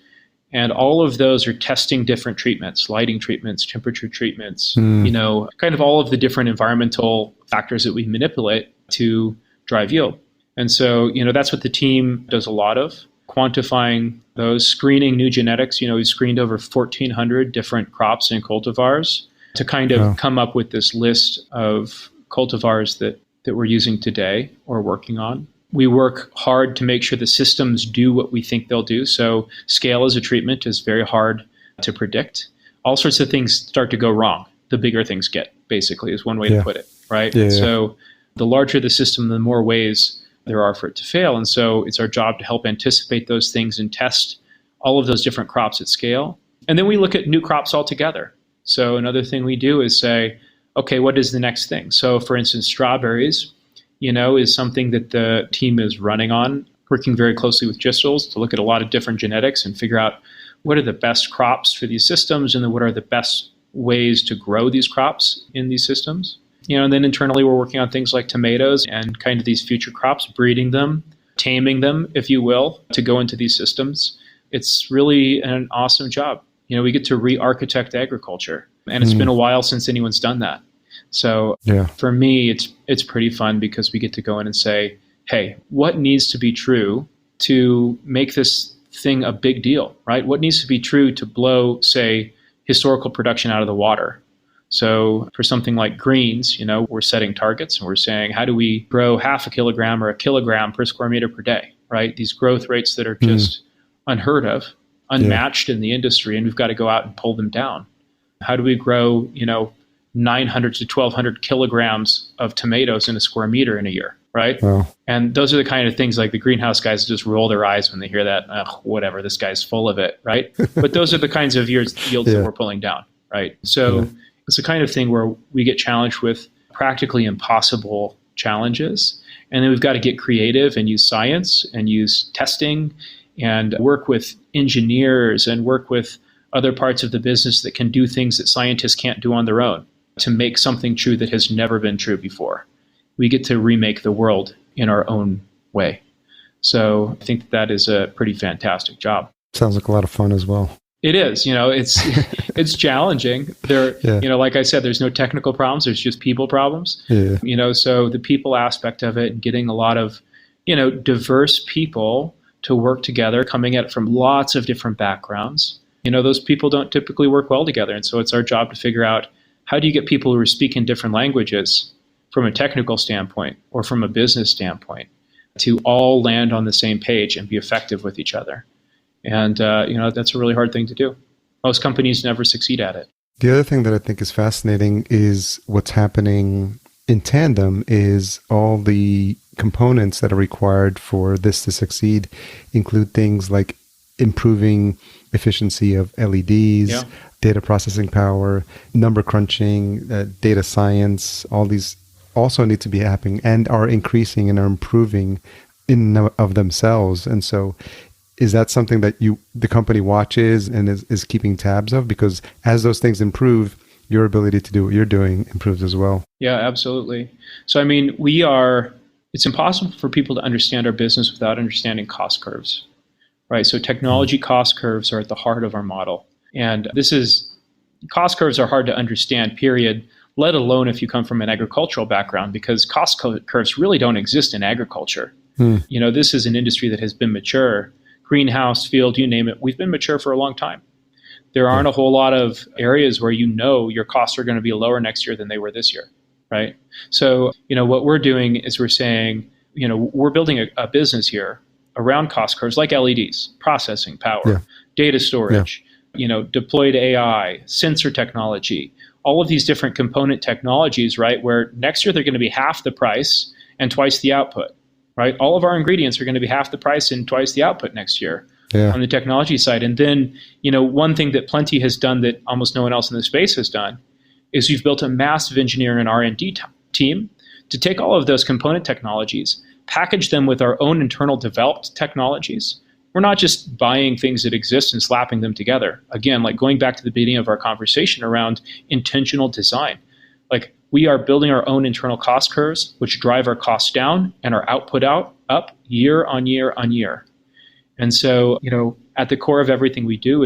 And all of those are testing different treatments, lighting treatments, temperature treatments, kind of all of the different environmental factors that we manipulate to drive yield. And so, that's what the team does a lot of, quantifying those, screening new genetics. We've screened over 1,400 different crops and cultivars to kind of come up with this list of cultivars that we're using today or working on. We work hard to make sure the systems do what we think they'll do. So scale as a treatment is very hard to predict. All sorts of things start to go wrong. The bigger things get, basically, is one way to put it, right? Yeah. So the larger the system, the more ways there are for it to fail. And so it's our job to help anticipate those things and test all of those different crops at scale. And then we look at new crops altogether. So another thing we do is say, okay, what is the next thing? So for instance, strawberries, is something that the team is running on, working very closely with Gistles to look at a lot of different genetics and figure out what are the best crops for these systems and then what are the best ways to grow these crops in these systems. And then internally we're working on things like tomatoes and kind of these future crops, breeding them, taming them, if you will, to go into these systems. It's really an awesome job. We get to re-architect agriculture, and it's been a while since anyone's done that. So for me, it's pretty fun because we get to go in and say, hey, what needs to be true to make this thing a big deal, right? What needs to be true to blow, say, historical production out of the water? So for something like greens, we're setting targets and we're saying, how do we grow 0.5 kilogram or 1 kilogram per square meter per day, right? These growth rates that are just unheard of, unmatched in the industry, and we've got to go out and pull them down. How do we grow, 900 to 1,200 kilograms of tomatoes in a square meter in a year, right? Wow. And those are the kind of things like the greenhouse guys just roll their eyes when they hear that, whatever, this guy's full of it, right? But those are the kinds of yields that we're pulling down, right? So it's the kind of thing where we get challenged with practically impossible challenges. And then we've got to get creative and use science and use testing and work with engineers and work with other parts of the business that can do things that scientists can't do on their own to make something true that has never been true before. We get to remake the world in our own way. So I think that is a pretty fantastic job. Sounds like a lot of fun as well. It is, it's challenging. Like I said, there's no technical problems. There's just people problems. Yeah. So the people aspect of it and getting a lot of, diverse people to work together, coming at it from lots of different backgrounds. Those people don't typically work well together. And so it's our job to figure out, how do you get people who are speaking different languages from a technical standpoint or from a business standpoint to all land on the same page and be effective with each other. And, that's a really hard thing to do. Most companies never succeed at it. The other thing that I think is fascinating is what's happening in tandem is all the components that are required for this to succeed include things like improving efficiency of LEDs, data processing power, number crunching, data science. All these also need to be happening and are increasing and are improving in and of themselves. And so is that something that the company watches and is keeping tabs of? Because as those things improve, your ability to do what you're doing improves as well. Yeah, absolutely. So, it's impossible for people to understand our business without understanding cost curves, right? So technology cost curves are at the heart of our model. And cost curves are hard to understand, period, let alone if you come from an agricultural background, because cost curves really don't exist in agriculture. This is an industry that has been mature. Greenhouse, field, you name it, we've been mature for a long time. There aren't a whole lot of areas where your costs are going to be lower next year than they were this year, right? So, what we're doing is we're saying, we're building a business here around cost curves like LEDs, processing power, data storage, deployed AI, sensor technology, all of these different component technologies, right? Where next year they're going to be half the price and twice the output. Right? All of our ingredients are going to be half the price and twice the output next year on the technology side. And then, one thing that Plenty has done that almost no one else in the space has done is we've built a massive engineering and R&D team to take all of those component technologies, package them with our own internal developed technologies. We're not just buying things that exist and slapping them together. Again, like going back to the beginning of our conversation around intentional design. Like, we are building our own internal cost curves, which drive our costs down and our output up year on year on year. And so, at the core of everything we do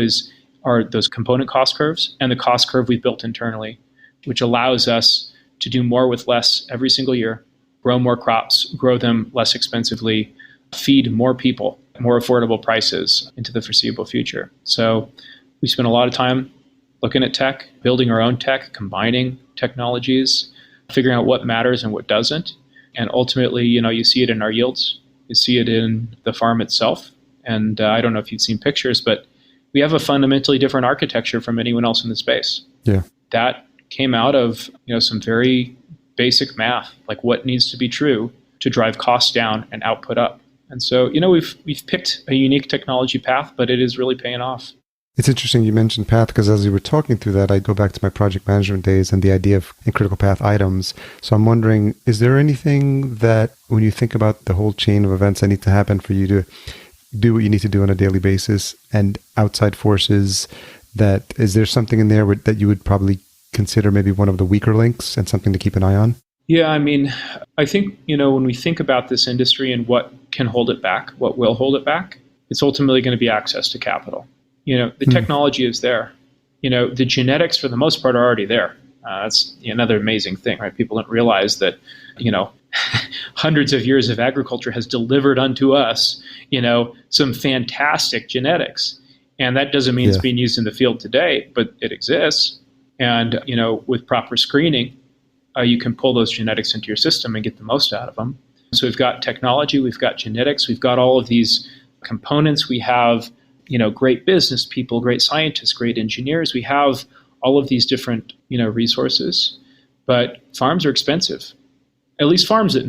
are those component cost curves and the cost curve we've built internally, which allows us to do more with less every single year, grow more crops, grow them less expensively, feed more people, more affordable prices into the foreseeable future. So we spend a lot of time looking at tech, building our own tech, combining technologies, figuring out what matters and what doesn't. And ultimately, you see it in our yields. You see it in the farm itself. And I don't know if you've seen pictures, but we have a fundamentally different architecture from anyone else in the space. Yeah. That came out of, some very basic math, like what needs to be true to drive costs down and output up. And so, we've picked a unique technology path, but it is really paying off. It's interesting you mentioned path because as you were talking through that, I go back to my project management days and the idea of critical path items. So I'm wondering, is there anything that when you think about the whole chain of events that need to happen for you to do what you need to do on a daily basis and outside forces, is there something in there that you would probably consider maybe one of the weaker links and something to keep an eye on? Yeah, I think, when we think about this industry and what can hold it back, what will hold it back, it's ultimately going to be access to capital. The technology is there. The genetics for the most part are already there. That's another amazing thing, right? People don't realize that, hundreds of years of agriculture has delivered unto us, some fantastic genetics. And that doesn't mean it's being used in the field today, but it exists. And, with proper screening, you can pull those genetics into your system and get the most out of them. So we've got technology, we've got genetics, we've got all of these components. We have great business people, great scientists, great engineers. We have all of these different, resources, but farms are expensive. At least farms that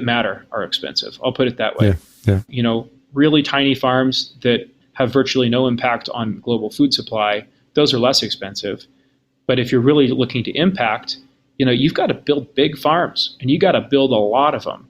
matter are expensive. I'll put it that way. Yeah. Really tiny farms that have virtually no impact on global food supply, those are less expensive. But if you're really looking to impact, you've got to build big farms and you got to build a lot of them.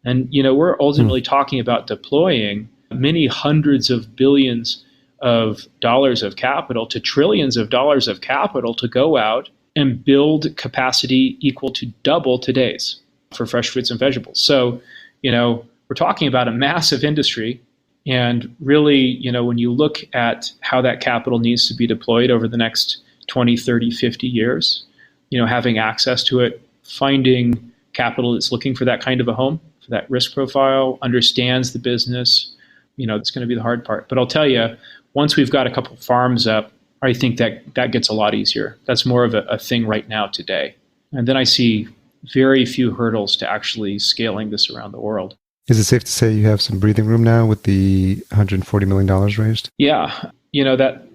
And, we're ultimately talking about deploying many hundreds of billions of dollars of capital to trillions of dollars of capital to go out and build capacity equal to double today's for fresh fruits and vegetables. So, we're talking about a massive industry. And really, when you look at how that capital needs to be deployed over the next 20, 30, 50 years, having access to it, finding capital that's looking for that kind of a home, for that risk profile, understands the business, it's going to be the hard part. But I'll tell you, once we've got a couple farms up, I think that gets a lot easier. That's more of a thing right now today. And then I see very few hurdles to actually scaling this around the world. Is it safe to say you have some breathing room now with the $140 million raised? Yeah. That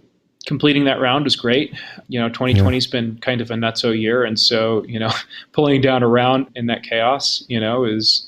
completing that round was great. 2020 has been kind of a nutso year. And so, pulling down a round in that chaos, is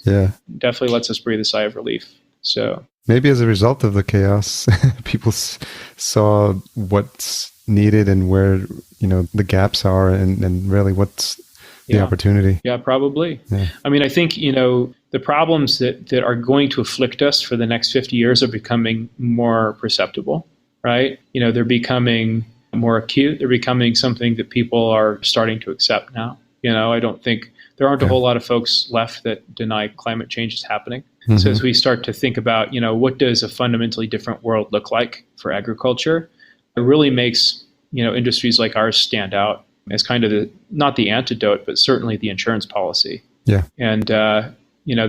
definitely lets us breathe a sigh of relief. So maybe as a result of the chaos, people saw what's needed and where, the gaps are and really what's the opportunity. Yeah, probably. Yeah. I mean, I think, the problems that are going to afflict us for the next 50 years are becoming more perceptible, right? They're becoming more acute. They're becoming something that people are starting to accept now. I don't think there aren't a whole lot of folks left that deny climate change is happening. Mm-hmm. So as we start to think about, what does a fundamentally different world look like for agriculture, it really makes, industries like ours stand out as kind of not the antidote, but certainly the insurance policy. Yeah. And,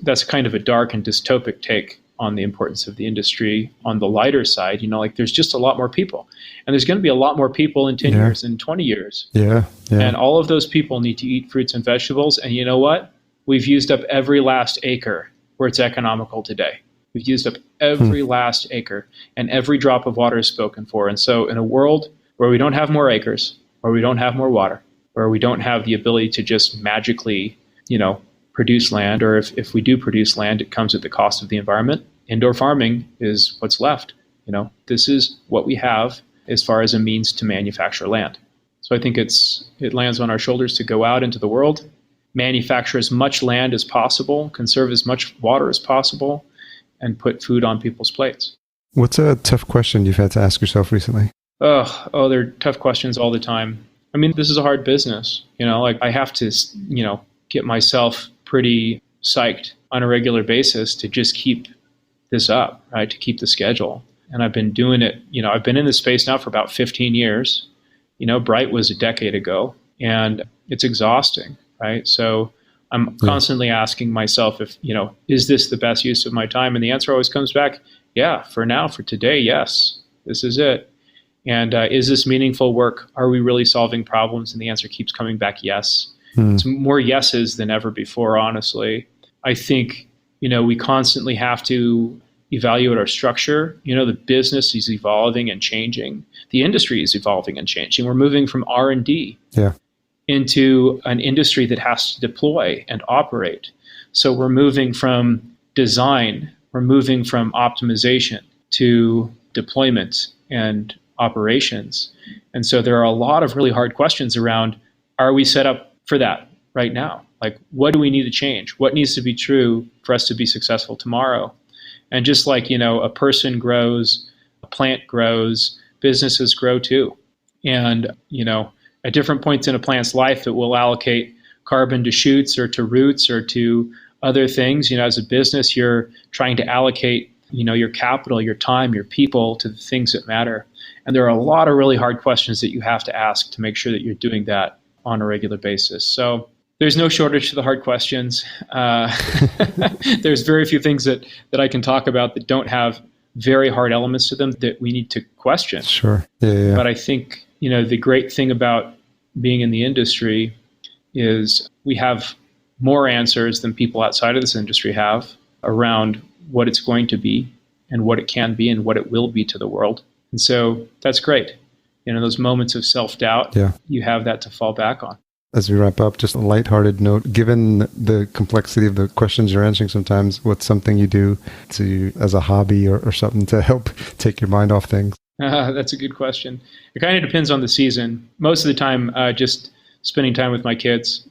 that's kind of a dark and dystopic take on the importance of the industry. On the lighter side, there's just a lot more people. And there's going to be a lot more people in 10 years and 20 years. Yeah. And all of those people need to eat fruits and vegetables. And you know what? We've used up every last acre where it's economical today. We've used up every last acre, and every drop of water is spoken for. And so in a world where we don't have more acres, where we don't have more water, where we don't have the ability to just magically, produce land, or if we do produce land, it comes at the cost of the environment. Indoor farming is what's left. This is what we have as far as a means to manufacture land. So I think it lands on our shoulders to go out into the world, manufacture as much land as possible, conserve as much water as possible, and put food on people's plates. What's a tough question you've had to ask yourself recently? Oh, they're tough questions all the time. I mean, this is a hard business. I have to, get myself pretty psyched on a regular basis to just keep this up, right? To keep the schedule. And I've been doing it, I've been in this space now for about 15 years. Bright was a decade ago, and it's exhausting, right? So I'm constantly asking myself if, is this the best use of my time? And the answer always comes back, yeah, for now, for today, yes, this is it. And is this meaningful work? Are we really solving problems? And the answer keeps coming back, yes. It's more yeses than ever before, honestly. I think, we constantly have to evaluate our structure. The business is evolving and changing. The industry is evolving and changing. We're moving from R&D into an industry that has to deploy and operate. So we're moving from design, we're moving from optimization to deployment and operations. And so there are a lot of really hard questions around, are we set up for that right now? Like, what do we need to change? What needs to be true for us to be successful tomorrow? And just like, a person grows, a plant grows, businesses grow too. And, at different points in a plant's life, it will allocate carbon to shoots or to roots or to other things. As a business, you're trying to allocate, your capital, your time, your people to the things that matter. And there are a lot of really hard questions that you have to ask to make sure that you're doing that on a regular basis. So there's no shortage to the hard questions. There's very few things that I can talk about that don't have very hard elements to them that we need to question. Sure. Yeah. But I think, the great thing about being in the industry is we have more answers than people outside of this industry have around what it's going to be and what it can be and what it will be to the world. And so that's great. Those moments of self-doubt, you have that to fall back on. As we wrap up, just a lighthearted note, given the complexity of the questions you're answering sometimes, what's something you do as a hobby or something to help take your mind off things? That's a good question. It kind of depends on the season. Most of the time, just spending time with my kids,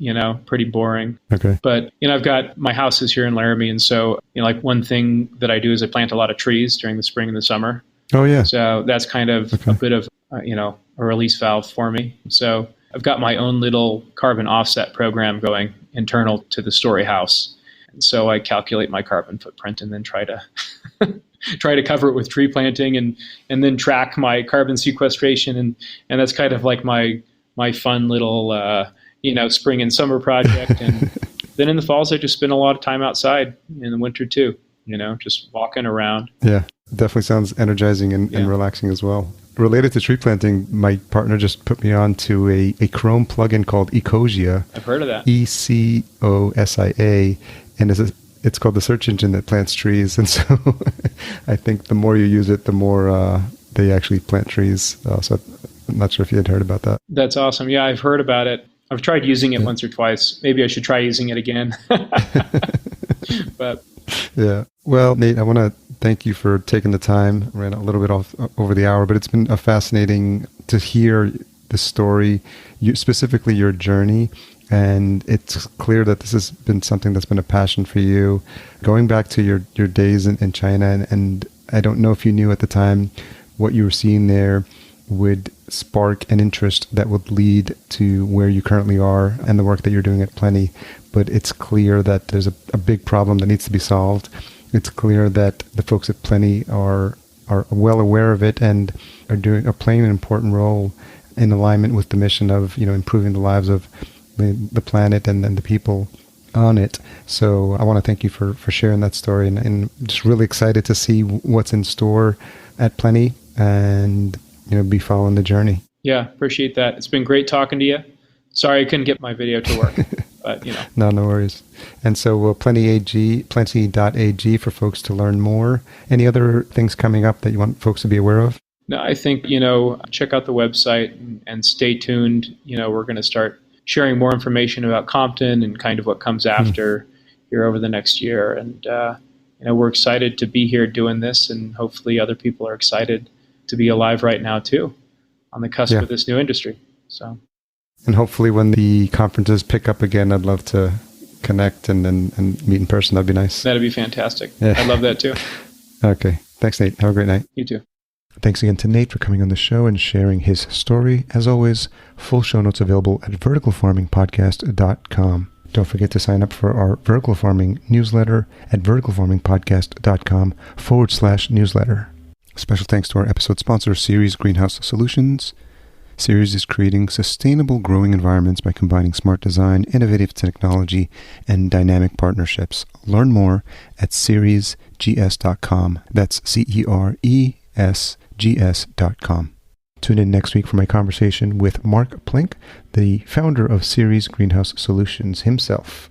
pretty boring. Okay. But, I've got, my house is here in Laramie. And so, one thing that I do is I plant a lot of trees during the spring and the summer. Oh, yeah. So that's kind of a bit of, a release valve for me. So I've got my own little carbon offset program going internal to the Storey house. And so I calculate my carbon footprint and then try to cover it with tree planting and then track my carbon sequestration. And that's kind of like my fun little, spring and summer project. And then in the falls, I just spend a lot of time outside in the winter too, just walking around. Yeah, definitely sounds energizing and relaxing as well. Related to tree planting, my partner just put me on to a Chrome plugin called Ecosia. I've heard of that. Ecosia. And it's called the search engine that plants trees. And so I think the more you use it, the more they actually plant trees. So I'm not sure if you had heard about that. That's awesome. Yeah, I've heard about it. I've tried using it once or twice. Maybe I should try using it again. But yeah. Well, Nate, I want to thank you for taking the time. Ran a little bit off over the hour, but it's been fascinating to hear the story, specifically your journey. And it's clear that this has been something that's been a passion for you. Going back to your days in China, and I don't know if you knew at the time what you were seeing there would spark an interest that would lead to where you currently are and the work that you're doing at Plenty. But it's clear that there's a big problem that needs to be solved. It's clear that the folks at Plenty are well aware of it and are playing an important role in alignment with the mission of, improving the lives of the planet and the people on it. So I want to thank you for sharing that story, and just really excited to see what's in store at Plenty and be following the journey. Yeah, appreciate that. It's been great talking to you. Sorry I couldn't get my video to work, but No worries. And so plenty.ag for folks to learn more. Any other things coming up that you want folks to be aware of? No, I think, check out the website and stay tuned. We're going to start sharing more information about Compton and kind of what comes after here over the next year. And, we're excited to be here doing this, and hopefully other people are excited to be alive right now too, on the cusp of this new industry. So, and hopefully when the conferences pick up again, I'd love to connect and meet in person. That'd be nice. That'd be fantastic. Yeah. I'd love that too. Okay. Thanks, Nate. Have a great night. You too. Thanks again to Nate for coming on the show and sharing his story. As always, full show notes available at verticalfarmingpodcast.com. Don't forget to sign up for our Vertical Farming newsletter at verticalfarmingpodcast.com/newsletter. Special thanks to our episode sponsor, Ceres Greenhouse Solutions. Ceres is creating sustainable growing environments by combining smart design, innovative technology, and dynamic partnerships. Learn more at ceresgs.com. That's CERESGS.com. Tune in next week for my conversation with Mark Plink, the founder of Ceres Greenhouse Solutions himself.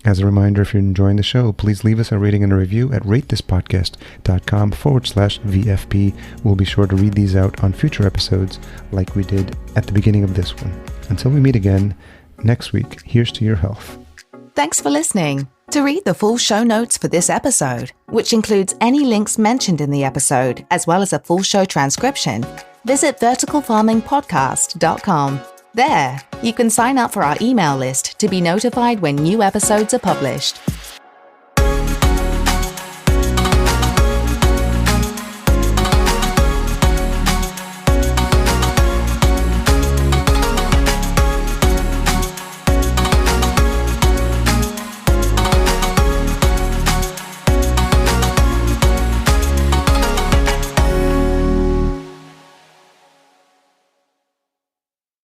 As a reminder, if you're enjoying the show, please leave us a rating and a review at ratethispodcast.com/VFP. We'll be sure to read these out on future episodes like we did at the beginning of this one. Until we meet again next week, here's to your health. Thanks for listening. To read the full show notes for this episode, which includes any links mentioned in the episode, as well as a full show transcription, visit verticalfarmingpodcast.com. There, you can sign up for our email list to be notified when new episodes are published.